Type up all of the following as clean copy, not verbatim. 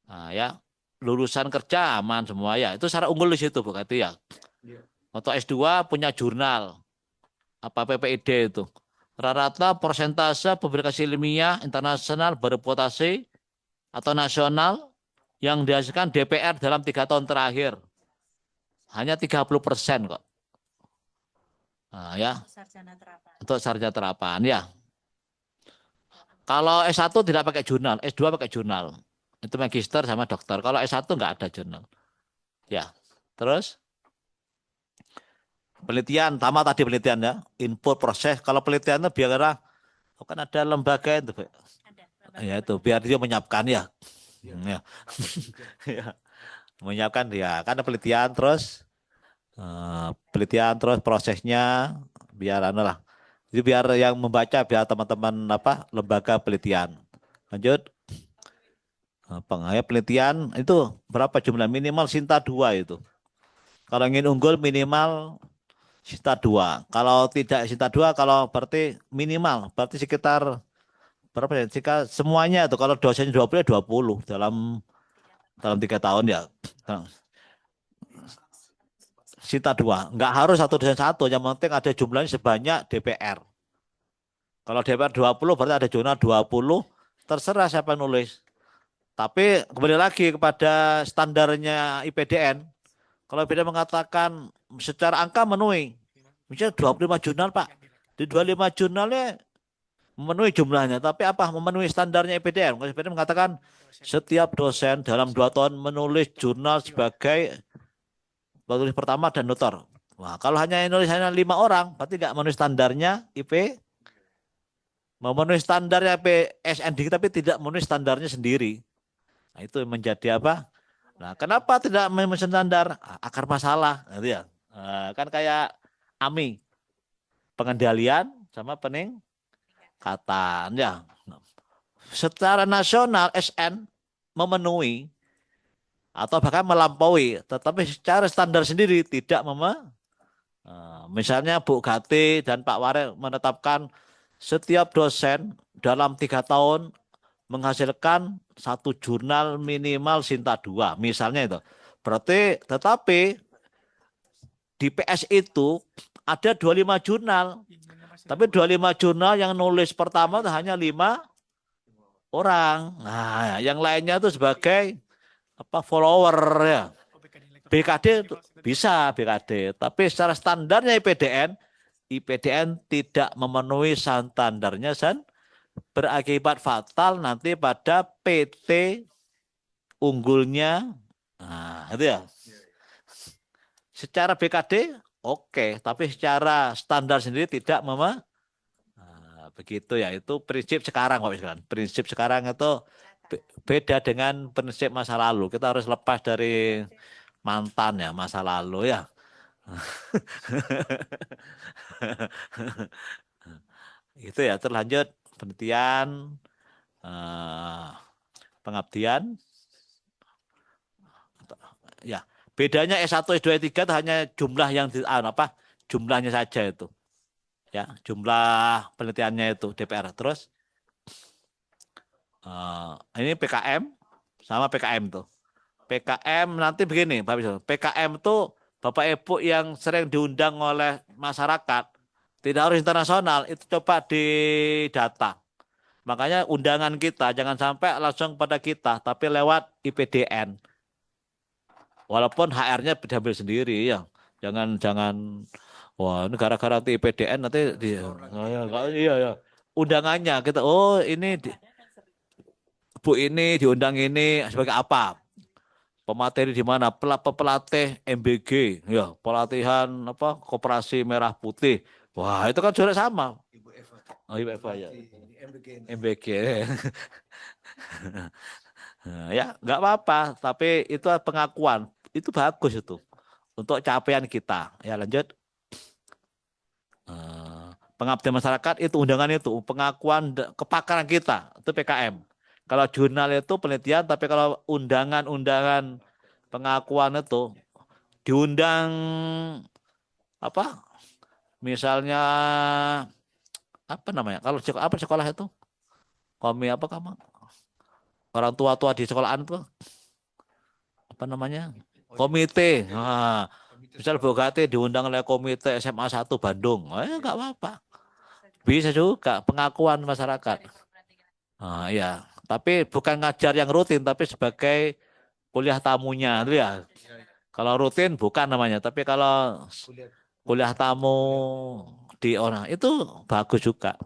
Nah, ya, lulusan kerja aman semua ya. Itu syarat unggul di situ, berarti ya. Untuk S2 punya jurnal, apa PPID itu. Rata-rata persentase publikasi ilmiah internasional bereputasi atau nasional yang dihasilkan DPR dalam 3 tahun terakhir hanya 30% kok. Nah, ya, Sarjana terapan. untuk sarjana terapan ya. Kalau S1 tidak pakai jurnal, S2 pakai jurnal. Itu magister sama dokter. Kalau S1 nggak ada jurnal. Ya. Terus penelitian, sama tadi penelitian ya, input proses. Kalau penelitian itu biar kan ada lembaga itu, Pak. Ada Ya lembaga itu biar penelitian. dia menyiapkan ya. Ya. Ya. Menyiapkan dia kan ada penelitian terus prosesnya biar anu lah. Jadi biar yang membaca biar teman-teman apa lembaga penelitian. Lanjut. Pengaya penelitian itu berapa jumlah minimal Sinta 2 itu. Kalau ingin unggul minimal Sinta 2. Kalau tidak Sinta 2 kalau berarti minimal berarti sekitar berapa ya? Jika semuanya itu kalau dosennya 20 ya 20 dalam 3 tahun ya. Nah, Sinta 2. Enggak harus satu dosen satu, yang penting ada jumlahnya sebanyak DPR. Kalau DPR 20 berarti ada jurnal 20, terserah siapa yang nulis. Tapi kembali lagi kepada standarnya IPDN. Kalau IPDN mengatakan secara angka memenuhi, misalnya 25 jurnal Pak. Di 25 jurnalnya memenuhi jumlahnya, tapi apa? Memenuhi standarnya IPDN. Kalau IPDN mengatakan setiap dosen dalam 2 tahun menulis jurnal sebagai penulis pertama dan notor. Wah, kalau hanya nulis hanya 5 orang, berarti nggak memenuhi standarnya IP, memenuhi standarnya PSND, tapi tidak memenuhi standarnya sendiri. Nah, itu menjadi apa? Nah, kenapa tidak memenuhi standar? Akar masalah, gitu ya. Kan kayak AMI, pengendalian sama peningkatan, ya. Secara nasional SN memenuhi atau bahkan melampaui, tetapi secara standar sendiri tidak memenuhi. Misalnya Bu Gati dan Pak Warel menetapkan setiap dosen dalam 3 tahun menghasilkan satu jurnal minimal Sinta 2, misalnya itu. Berarti, tetapi di PS itu ada 25 jurnal, tapi 25 jurnal yang nulis pertama itu hanya 5 orang. Nah, yang lainnya itu sebagai apa follower ya. BKD bisa BKD, tapi secara standarnya IPDN tidak memenuhi standarnya berakibat fatal nanti pada PT unggulnya. Nah, itu ya. Secara BKD oke, tapi secara standar sendiri tidak begitu ya. Itu prinsip sekarang Pak misalkan. Prinsip sekarang itu beda dengan prinsip masa lalu. Kita harus lepas dari mantan ya, masa lalu ya. Itu ya, terlanjut penelitian, eh, pengabdian, ya. Bedanya S1, S2, S3 itu hanya jumlah yang apa? Jumlahnya saja itu. Ya, jumlah penelitiannya itu DPR. Terus ini PKM sama PKM tuh. PKM nanti begini, Pak Bisno. PKM tuh Bapak Ibu yang sering diundang oleh masyarakat, tidak harus internasional, itu coba didata. Makanya undangan kita jangan sampai langsung pada kita, tapi lewat IPDN. Walaupun HR-nya diambil sendiri ya. Jangan jangan wah ini gara-gara nanti IPDN nanti oh, ya, iya ya. Undangannya kita ini Bu ini diundang ini sebagai apa? Pemateri di mana? Pelatih MBG ya, pelatihan apa? Koperasi Merah Putih. Wah, itu kan sudah sama. Oh, Ibu Eva ya. MBG. Nah, ya, nggak apa-apa, tapi itu pengakuan. Itu bagus itu untuk capaian kita. Ya, lanjut. Eh, Pengabdian masyarakat itu undangan itu pengakuan kepakaran kita itu PKM. Kalau jurnal itu penelitian, tapi kalau undangan-undangan pengakuan itu diundang apa? Misalnya apa namanya? Kalau apa sekolah itu? Komi apa kamu? Orang tua-tua di sekolahan tuh. apa namanya? Komite. Nah, misal Bogate diundang oleh komite SMA 1 Bandung. Enggak apa-apa. Bisa juga pengakuan masyarakat. Nah, ya. Tapi bukan ngajar yang rutin, tapi sebagai kuliah tamunya itu ya. Kalau rutin bukan namanya, tapi kalau kuliah tamu di orang itu bagus juga.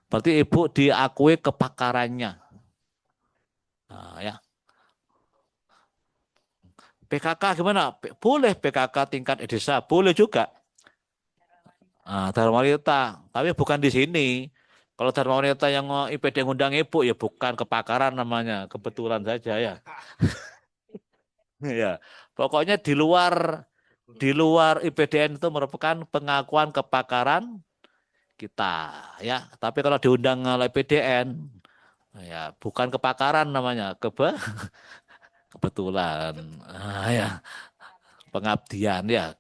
Berarti ibu diakui kepakarannya. Nah, ya. PKK gimana? Boleh PKK tingkat desa, boleh juga. Dharma Wanita, tapi bukan di sini. Kalau Dharma Wanita yang IPD ngundang ibu ya bukan kepakaran namanya, kebetulan saja ya. Ya, pokoknya di luar IPDN itu merupakan pengakuan kepakaran kita ya. Tapi kalau diundang oleh IPDN ya bukan kepakaran namanya, kebetulan. Ya, pengabdian ya.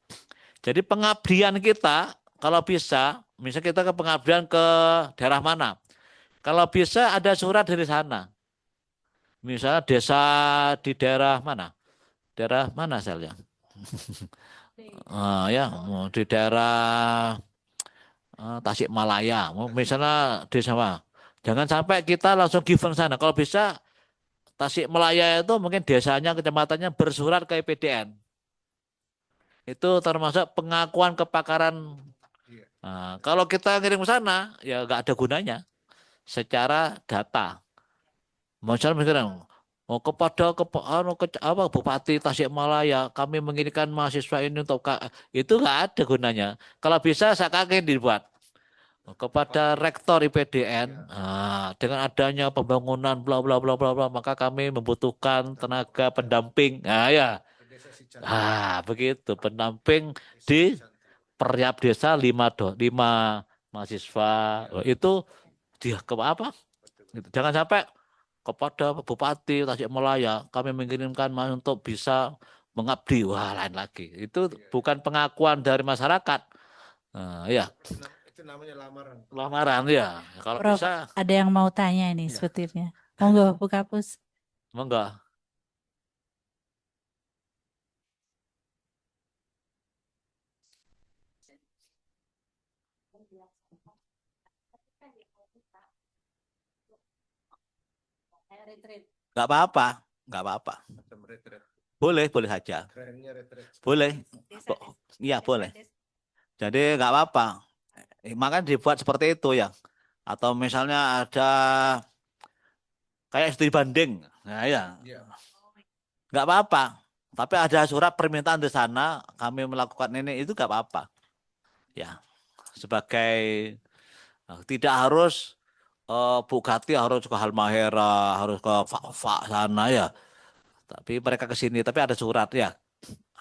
Jadi pengabdian kita kalau bisa, misalnya kita ke pengabdian ke daerah mana? Kalau bisa ada surat dari sana. Misalnya desa di daerah mana? Daerah mana asalnya? Ya, di daerah Tasikmalaya. Misalnya desa apa? Jangan sampai kita langsung given sana. Kalau bisa Tasikmalaya itu mungkin desanya, kecamatannya bersurat ke IPDN. Itu termasuk pengakuan kepakaran. Nah, kalau kita ngirim ke sana, ya nggak ada gunanya secara data. Misalnya sekarang, oh, kepada apa Bupati Tasikmalaya, kami menginginkan mahasiswa ini untuk itu nggak ada gunanya. Kalau bisa saya kakek dibuat. Kepada rektor IPDN, dengan adanya pembangunan bla bla bla bla bla, maka kami membutuhkan tenaga pendamping. Nah, ya. Begitu pendamping di Periap Desa 5 mahasiswa. Itu dia ke apa? Gitu. Jangan sampai kepada Bupati Tasikmalaya kami mengirimkan untuk bisa mengabdi. Wah, lain lagi. Itu bukan pengakuan dari masyarakat. Ya. Itu namanya lamaran. Lamaran ya. Kalau Prof, bisa, ada yang mau tanya ini ya. sepertinya. Monggo, Bu Kapus. Monggo. Nggak apa-apa, nggak apa-apa. Boleh, boleh saja. Boleh. Iya, boleh. Jadi nggak apa-apa. Makanya dibuat seperti itu ya. Atau misalnya ada kayak studi banding. Nah, ya. Nggak apa-apa. Tapi ada surat permintaan di sana, kami melakukan ini, itu nggak apa-apa. Ya, sebagai tidak harus Bugatti harus ke Halmahera, harus ke Fak sana ya. Tapi mereka ke sini, tapi ada surat ya.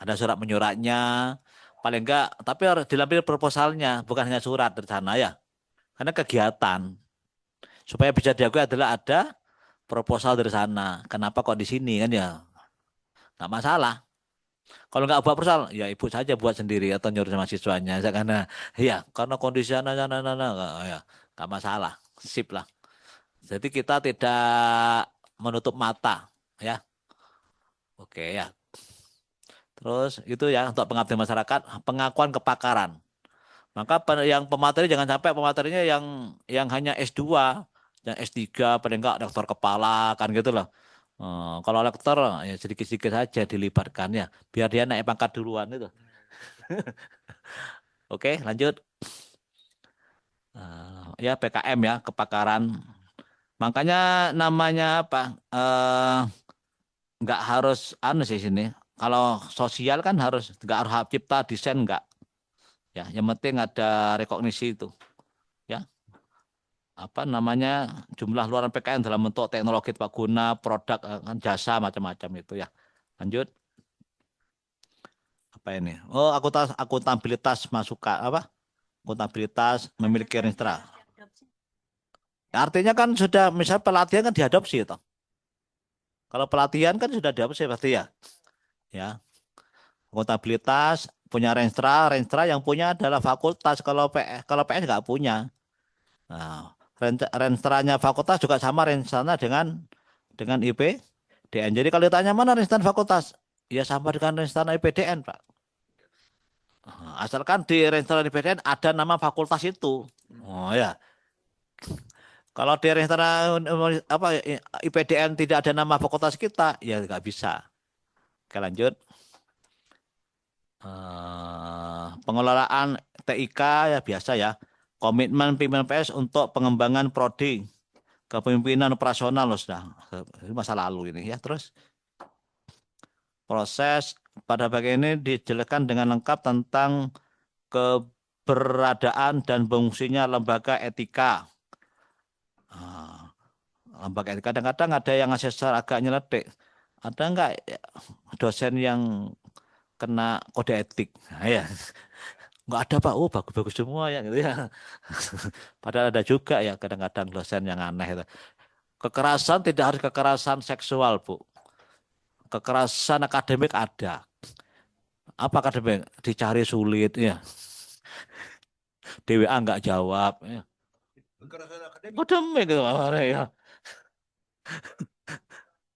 Ada surat menyuratnya. Paling enggak, tapi harus dilampir proposalnya, bukan hanya surat dari sana ya. Karena kegiatan. Supaya bisa diakui adalah ada proposal dari sana. Kenapa kok di sini kan ya? Nggak masalah. Kalau nggak buat proposal, ya ibu saja buat sendiri atau nyuruh mahasiswanya. Karena kondisi ya, nggak masalah. Sip lah. Jadi kita tidak menutup mata, ya. Oke ya. Terus itu ya untuk pengabdian masyarakat, pengakuan kepakaran. Maka yang pemateri jangan sampai pematerinya yang hanya S2, yang S3 paling enggak dokter kepala kan gitu loh. Kalau lektor ya sedikit-sedikit saja dilibatkan ya, biar dia naik pangkat duluan itu. Oke, lanjut. Ya PKM ya, kepakaran. Makanya namanya apa? Nggak harus anu sih sini. Kalau sosial kan nggak harus hak cipta desain nggak. Ya, yang penting ada rekognisi itu. Ya, apa namanya jumlah luaran PKM dalam bentuk teknologi tepat guna, produk, kan jasa macam-macam itu ya. Lanjut. Apa ini? Oh, akuntabilitas masukan apa? Akuntabilitas memiliki registra. Artinya kan sudah misal pelatihan kan diadopsi itu. Kalau pelatihan kan sudah diadopsi pasti ya. Ya, akuntabilitas punya renstra, renstra yang punya adalah fakultas. Kalau PS nggak punya. Nah, renstranya fakultas juga sama renstranya dengan IP DN. Jadi kalau ditanya mana renstra fakultas, Ya sama dengan rencana IPDN, Pak. Asalkan di rencana IPDN ada nama fakultas itu. Oh ya, kalau di rencana apa IPDN tidak ada nama fakultas kita, ya nggak bisa. Oke, lanjut. Pengelolaan TIK ya biasa ya. Komitmen pimpinan PS untuk pengembangan prodi kepemimpinan operasional loh sudah. Ini masa lalu ini ya. Terus proses pada bagian ini dijelaskan dengan lengkap tentang keberadaan dan fungsinya lembaga etika. Ah, lembaga etika kadang-kadang ada yang asesor agak nyeledik. Ada enggak ya, dosen yang kena kode etik? Nah, ya, enggak ada Pak. Oh, bagus-bagus semua ya gitu ya. Padahal ada juga ya kadang-kadang dosen yang aneh itu. Kekerasan tidak harus kekerasan seksual, Bu. Kekerasan akademik ada. Apa akademik? Dicari sulit ya. DWA enggak jawab ya. Kekerasan akademik. Akademik itu ya.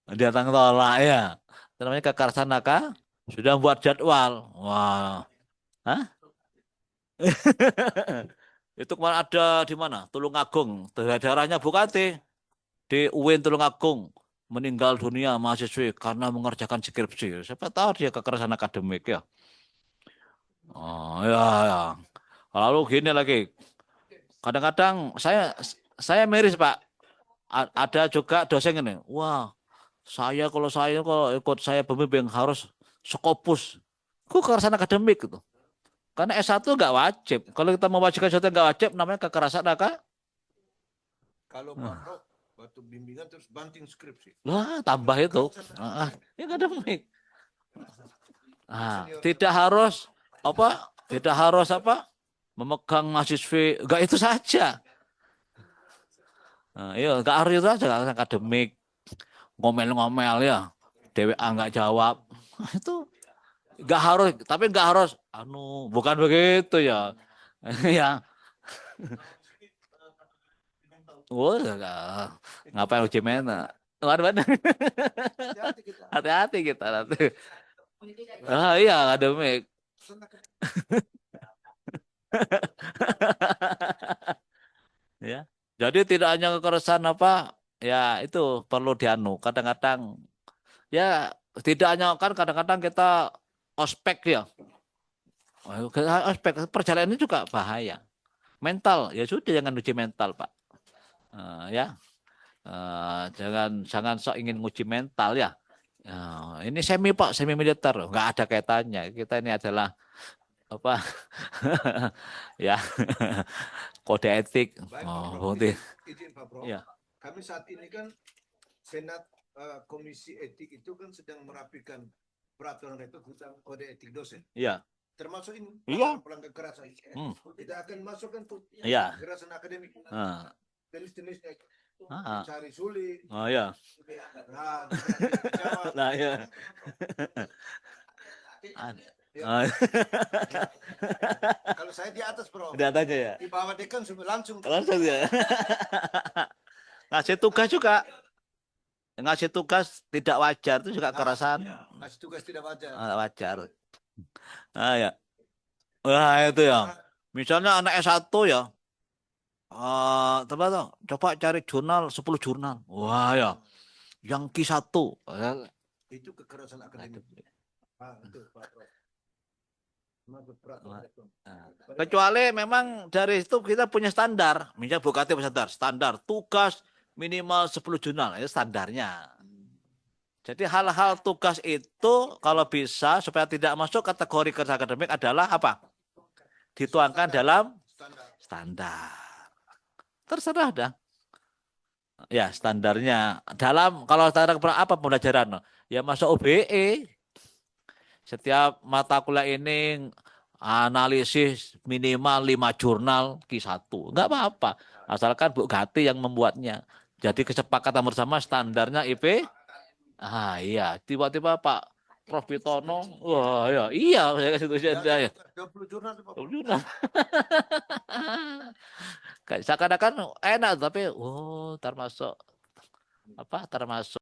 Dia tolak ya. Itu namanya kekerasan nakal. Sudah buat jadwal. Wah. Hah? Itu kemarin ada di mana? Tulungagung. Daerahnya Bupati di UIN Tulungagung meninggal dunia mahasiswi karena mengerjakan skripsi. Siapa tahu dia kekerasan akademik ya. Oh ya, ya. Lalu gini lagi. Kadang-kadang saya miris Pak. Ada juga dosen ini. Wah, kalau ikut saya pembimbing harus Skopus. Kok kekerasan akademik gitu. Karena S1 nggak wajib. Kalau kita mewajibkan sesuatu yang nggak wajib, namanya kekerasan akademik. Kalau Pak Prof, waktu bimbingan terus banting skripsi. Wah, tambah itu. Kekerasan Ya akademik. senior. Tidak harus apa? Tidak harus apa? Memegang mahasiswi. Enggak itu saja. Iya, enggak harus itu saja. Akademik. Ngomel-ngomel ya. DWA nggak jawab. Itu nggak harus, tapi nggak harus. Bukan begitu ya. Ya. Oh, ngapain uji mental? Waduh, Hati-hati kita. hati-hati kita nanti. Iya, akademik. Ya. Jadi tidak hanya kekerasan apa, ya itu perlu Kadang-kadang ya tidak hanya kan kadang-kadang kita ospek ya. Ospek perjalanan ini juga bahaya. Mental ya sudah jangan uji mental Pak. Ya. Jangan jangan sok ingin nguji mental ya. Ini semi Pak, semi militer, nggak ada kaitannya. Kita ini adalah apa? Ya, kode etik. Baik Pak Prof, Bukti. izin Pak Prof. Ya. Kami saat ini kan Senat Komisi Etik itu kan sedang merapikan peraturan rektor tentang kode etik dosen. Iya. Termasuk ini Iya. pelanggaran kekerasan. Hmm. Kita akan masukkan tuh Iya. kekerasan akademik. Ah. Jenis-jenisnya Ah. cari sulit. Oh ya. Nah, Nah ya. Ya. Ah. Kalau saya di atas Prof. Di atasnya ya. Di bawah dekan langsung. Langsung ya. Ngasih tugas juga. Ngasih tugas tidak wajar itu juga kekerasan. Ngasih tugas tidak wajar. Wajar. Ya. Wah itu ya. Misalnya anak S1 ya. Coba cari jurnal 10 jurnal. Wah ya. Yang Q1. Itu kekerasan akademik. Itu Pak Prof. Kecuali memang dari itu kita punya standar. Misalnya Bukati punya standar tugas minimal 10 jurnal, itu standarnya. Jadi hal-hal tugas itu kalau bisa supaya tidak masuk kategori kerja akademik adalah apa? Dituangkan dalam standar. Terserah dah. Ya standarnya dalam kalau standar apa pembelajaran? Ya masuk OBE. Setiap mata kuliah ini analisis minimal 5 jurnal Q1. Enggak apa-apa. Asalkan Bu Gati yang membuatnya. Jadi kesepakatan bersama standarnya IP. Iya. Tiba-tiba Pak Prof. Bitono. Wah ya. Iya. Saya kasih tulisan saya. 20 jurnal. 20 jurnal. Seakan-akan enak. Tapi termasuk